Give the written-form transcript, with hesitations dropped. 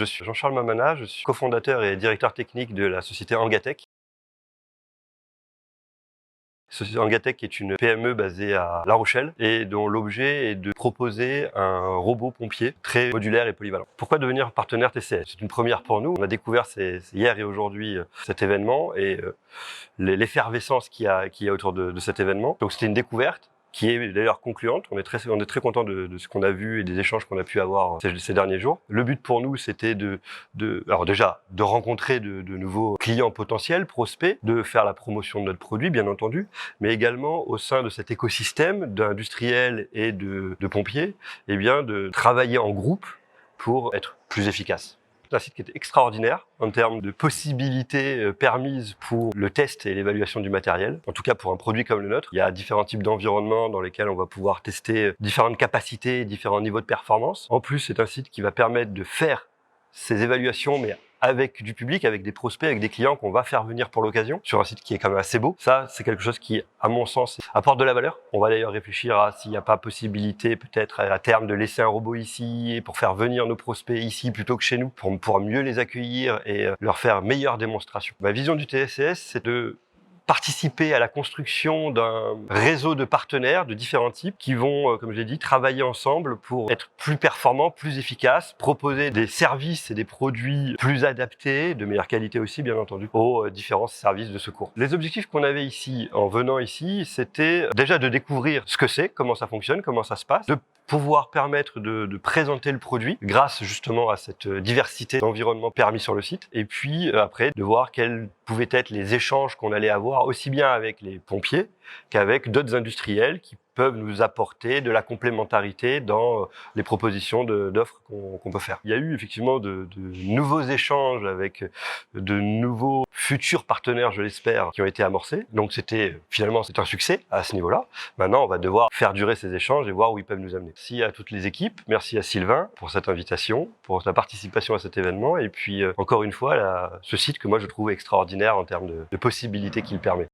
Je suis Jean-Charles Mamana, je suis cofondateur et directeur technique de la société Angatech. Angatech est une PME basée à La Rochelle et dont l'objet est de proposer un robot pompier très modulaire et polyvalent. Pourquoi devenir partenaire TCS? C'est une première pour nous. On a découvert hier et aujourd'hui cet événement et l'effervescence qu'il y a autour de cet événement. Donc c'était une découverte qui est d'ailleurs concluante. On est très content de ce qu'on a vu et des échanges qu'on a pu avoir ces derniers jours. Le but pour nous, c'était alors déjà, de rencontrer de nouveaux clients potentiels, prospects, de faire la promotion de notre produit, bien entendu, mais également au sein de cet écosystème d'industriels et de pompiers, eh bien, de travailler en groupe pour être plus efficace. C'est un site qui était extraordinaire en termes de possibilités permises pour le test et l'évaluation du matériel. En tout cas, pour un produit comme le nôtre, il y a différents types d'environnements dans lesquels on va pouvoir tester différentes capacités, différents niveaux de performance. En plus, c'est un site qui va permettre de faire ces évaluations, mais avec du public, avec des prospects, avec des clients qu'on va faire venir pour l'occasion, sur un site qui est quand même assez beau. Ça, c'est quelque chose qui, à mon sens, apporte de la valeur. On va d'ailleurs réfléchir à s'il n'y a pas possibilité, peut-être à terme, de laisser un robot ici pour faire venir nos prospects ici plutôt que chez nous, pour pouvoir mieux les accueillir et leur faire meilleure démonstration. Ma vision du TCS, c'est de participer à la construction d'un réseau de partenaires de différents types qui vont, comme je l'ai dit, travailler ensemble pour être plus performants, plus efficaces, proposer des services et des produits plus adaptés, de meilleure qualité aussi, bien entendu, aux différents services de secours. Les objectifs qu'on avait ici, en venant ici, c'était déjà de découvrir ce que c'est, comment ça fonctionne, comment ça se passe, de pouvoir permettre de présenter le produit grâce justement à cette diversité d'environnements permis sur le site, et puis après de voir quels pouvaient être les échanges qu'on allait avoir aussi bien avec les pompiers qu'avec d'autres industriels qui peuvent nous apporter de la complémentarité dans les propositions d'offres qu'on peut faire. Il y a eu effectivement de nouveaux échanges avec de nouveaux futurs partenaires, je l'espère, qui ont été amorcés. Donc finalement c'est un succès à ce niveau-là. Maintenant, on va devoir faire durer ces échanges et voir où ils peuvent nous amener. Merci à toutes les équipes, merci à Sylvain pour cette invitation, pour sa participation à cet événement et puis encore une fois ce site que moi je trouve extraordinaire en termes de possibilités qu'il permet.